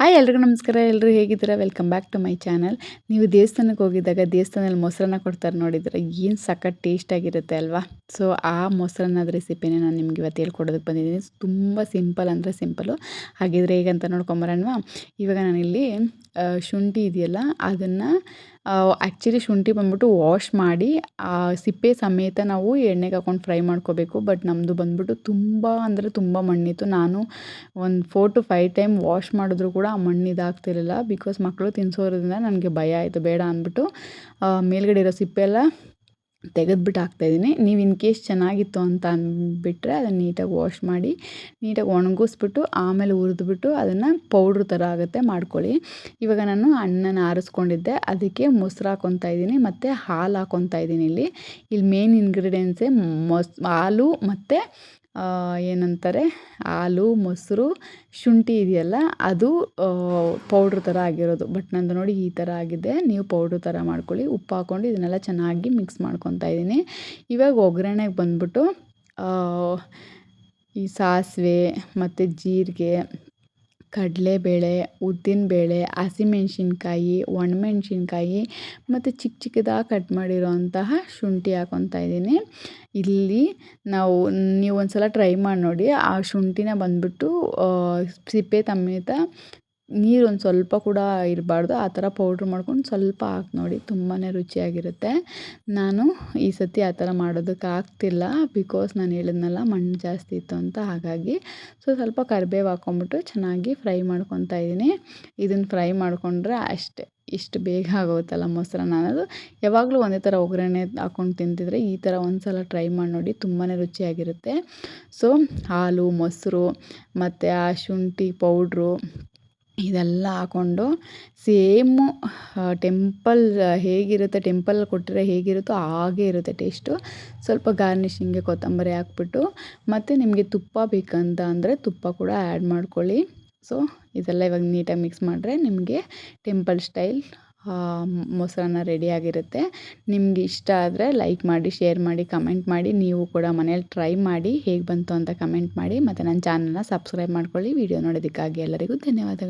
Hi ಎಲ್ರಿಗೂ ನಮಸ್ಕಾರ. ಎಲ್ಲರೂ ಹೇಗಿದ್ದೀರಾ? Welcome back to my channel. ನೀವು ದೇವಸ್ಥಾನಕ್ಕೆ ಹೋಗಿದ್ದಾಗ ದೇವಸ್ಥಾನದಲ್ಲಿ ಮೊಸರನ್ನ ಕೊಡ್ತಾರೆ ನೋಡಿದ್ರೆ ಏನು ಸಖತ್ ಟೇಸ್ಟಾಗಿರುತ್ತೆ ಅಲ್ವಾ? ಸೊ ಆ ಮೊಸರನ್ನದ ರೆಸಿಪಿನೇ ನಾನು ನಿಮ್ಗೆ ಇವತ್ತು ಹೇಳ್ಕೊಡೋದಕ್ಕೆ ಬಂದಿದ್ದೀನಿ. ತುಂಬ ಸಿಂಪಲ್ ಅಂದರೆ ಸಿಂಪಲ್ಲು. ಹಾಗಿದ್ರೆ ಹೇಗಂತ ನೋಡ್ಕೊಂಬರೋಣವಾ? ಇವಾಗ ನಾನಿಲ್ಲಿ ಶುಂಠಿ ಇದೆಯಲ್ಲ ಅದನ್ನು ಆ್ಯಕ್ಚುಲಿ ಶುಂಠಿ ಬಂದ್ಬಿಟ್ಟು ವಾಶ್ ಮಾಡಿ ಸಿಪ್ಪೆ ಸಮೇತ ನಾವು ಎಣ್ಣೆಗೆ ಹಾಕ್ಕೊಂಡು ಫ್ರೈ ಮಾಡ್ಕೋಬೇಕು. ಬಟ್ ನಮ್ಮದು ಬಂದ್ಬಿಟ್ಟು ತುಂಬ ಅಂದರೆ ತುಂಬ ಮಣ್ಣಿತ್ತು. ನಾನು ಒಂದು 4 to 5 ಟೈಮ್ ವಾಶ್ ಮಾಡಿದ್ರು ಕೂಡ ಆ ಮಣ್ಣು ಇದಾಗ್ತಿರಲಿಲ್ಲ. ಬಿಕಾಸ್ ಮಕ್ಕಳು ತಿನ್ನಿಸೋದ್ರಿಂದ ನನಗೆ ಭಯ ಆಯಿತು, ಬೇಡ ಅಂದ್ಬಿಟ್ಟು ಮೇಲ್ಗಡೆ ಇರೋ ಸಿಪ್ಪೆ ಎಲ್ಲ ತೆಗೆದ್ಬಿಟ್ಟು ಹಾಕ್ತಾಯಿದ್ದೀನಿ. ನೀವು ಇನ್ ಕೇಸ್ ಚೆನ್ನಾಗಿತ್ತು ಅಂತ ಅಂದ್ಬಿಟ್ರೆ ಅದನ್ನು ನೀಟಾಗಿ ವಾಶ್ ಮಾಡಿ ನೀಟಾಗಿ ಒಣಗಿಸ್ಬಿಟ್ಟು ಆಮೇಲೆ ಹುರಿದ್ಬಿಟ್ಟು ಅದನ್ನು ಪೌಡ್ರ್ ಥರ ಆಗುತ್ತೆ ಮಾಡ್ಕೊಳ್ಳಿ. ಇವಾಗ ನಾನು ಹಣ್ಣನ್ನು ಆರಿಸ್ಕೊಂಡಿದ್ದೆ, ಅದಕ್ಕೆ ಮೊಸರು ಹಾಕ್ಕೊತಾ ಇದ್ದೀನಿ ಮತ್ತು ಹಾಲು ಹಾಕ್ಕೊತಾ ಇದ್ದೀನಿ. ಇಲ್ಲಿ ಮೇನ್ ಇಂಗ್ರೀಡಿಯೆಂಟ್ಸೇ ಹಾಲು ಮತ್ತು ಏನಂತಾರೆ, ಹಾಲು, ಮೊಸರು, ಶುಂಠಿ ಇದೆಯಲ್ಲ ಅದು ಪೌಡ್ರ್ ಥರ ಆಗಿರೋದು. ಬಟ್ ನಂದು ನೋಡಿ ಈ ಥರ ಆಗಿದೆ. ನೀವು ಪೌಡ್ರ್ ಥರ ಮಾಡ್ಕೊಳ್ಳಿ. ಉಪ್ಪು ಹಾಕ್ಕೊಂಡು ಇದನ್ನೆಲ್ಲ ಚೆನ್ನಾಗಿ ಮಿಕ್ಸ್ ಮಾಡ್ಕೊತಾ ಇದ್ದೀನಿ. ಇವಾಗ ಒಗ್ಗರಣೆಗೆ ಬಂದ್ಬಿಟ್ಟು ಈ ಸಾಸಿವೆ ಮತ್ತು ಜೀರಿಗೆ, ಕಡಲೆಬೇಳೆ, ಉದ್ದಿನಬೇಳೆ, ಹಸಿಮೆಣ್ಸಿನ್ಕಾಯಿ, ಒಣಮೆಣ್ಸಿನ್ಕಾಯಿ ಮತ್ತು ಚಿಕ್ಕ ಚಿಕ್ಕದಾಗಿ ಕಟ್ ಮಾಡಿರೋಂತಹ ಶುಂಠಿ ಹಾಕ್ಕೊತಾ ಇದ್ದೀನಿ. ಇಲ್ಲಿ ನೀವು ಒಂದು ಸಲ ಟ್ರೈ ಮಾಡಿ ನೋಡಿ. ಆ ಶುಂಠಿನ ಬಂದ್ಬಿಟ್ಟು ಸಿಪ್ಪೆ ಸಮೇತ ನೀರು ಒಂದು ಸ್ವಲ್ಪ ಕೂಡ ಇರಬಾರ್ದು, ಆ ಥರ ಪೌಡ್ರ್ ಮಾಡ್ಕೊಂಡು ಸ್ವಲ್ಪ ಹಾಕಿ ನೋಡಿ, ತುಂಬಾ ರುಚಿಯಾಗಿರುತ್ತೆ. ನಾನು ಈ ಸತಿ ಆ ಥರ ಮಾಡೋದಕ್ಕೆ ಆಗ್ತಿಲ್ಲ, ಬಿಕಾಸ್ ನಾನು ಹೇಳಿದ್ನಲ್ಲ ಮಣ್ಣು ಜಾಸ್ತಿ ಇತ್ತು ಅಂತ. ಹಾಗಾಗಿ ಸ್ವಲ್ಪ ಕರಿಬೇವು ಹಾಕ್ಕೊಂಬಿಟ್ಟು ಚೆನ್ನಾಗಿ ಫ್ರೈ ಮಾಡ್ಕೊತಾ ಇದ್ದೀನಿ. ಇದನ್ನು ಫ್ರೈ ಮಾಡಿಕೊಂಡ್ರೆ ಅಷ್ಟೇ, ಇಷ್ಟು ಬೇಗ ಆಗೋಗುತ್ತಲ್ಲ ಮೊಸರನ್ನ ಅನ್ನೋದು. ಯಾವಾಗಲೂ ಒಂದೇ ಥರ ಒಗ್ಗರಣೆ ಹಾಕ್ಕೊಂಡು ತಿಂತಿದ್ರೆ ಈ ಥರ ಒಂದು ಸಲ ಟ್ರೈ ಮಾಡಿ ನೋಡಿ, ತುಂಬಾ ರುಚಿಯಾಗಿರುತ್ತೆ. ಸೊ ಹಾಲು, ಮೊಸರು ಮತ್ತು ಆ ಶುಂಠಿ ಪೌಡ್ರು ಇದೆಲ್ಲ ಹಾಕ್ಕೊಂಡು ಸೇಮು ಟೆಂಪಲ್ ಹೇಗಿರುತ್ತೆ, ಟೆಂಪಲಲ್ಲಿ ಕೊಟ್ಟರೆ ಹೇಗಿರುತ್ತೋ ಹಾಗೇ ಇರುತ್ತೆ ಟೇಸ್ಟು. ಸ್ವಲ್ಪ ಗಾರ್ನಿಷಿಂಗ್ಗೆ ಕೊತ್ತಂಬರಿ ಹಾಕ್ಬಿಟ್ಟು ಮತ್ತು ನಿಮಗೆ ತುಪ್ಪ ಬೇಕಂತ ಅಂದರೆ ತುಪ್ಪ ಕೂಡ ಆ್ಯಡ್ ಮಾಡ್ಕೊಳ್ಳಿ. ಸೊ ಇದೆಲ್ಲ ಇವಾಗ ನೀಟಾಗಿ ಮಿಕ್ಸ್ ಮಾಡಿದ್ರೆ ನಿಮಗೆ ಟೆಂಪಲ್ ಸ್ಟೈಲ್ ಮೊಸರನ್ನ ರೆಡಿಯಾಗಿರುತ್ತೆ. ನಿಮ್ಗೆ ಇಷ್ಟ ಆದರೆ ಲೈಕ್ ಮಾಡಿ, ಶೇರ್ ಮಾಡಿ, ಕಮೆಂಟ್ ಮಾಡಿ. ನೀವು ಕೂಡ ಮನೇಲಿ ಟ್ರೈ ಮಾಡಿ ಹೇಗೆ ಬಂತು ಅಂತ ಕಮೆಂಟ್ ಮಾಡಿ. ಮತ್ತು ನನ್ನ ಚಾನಲ್ನ ಸಬ್ಸ್ಕ್ರೈಬ್ ಮಾಡ್ಕೊಳ್ಳಿ. ವಿಡಿಯೋ ನೋಡೋದಕ್ಕಾಗಿ ಎಲ್ಲರಿಗೂ ಧನ್ಯವಾದಗಳು.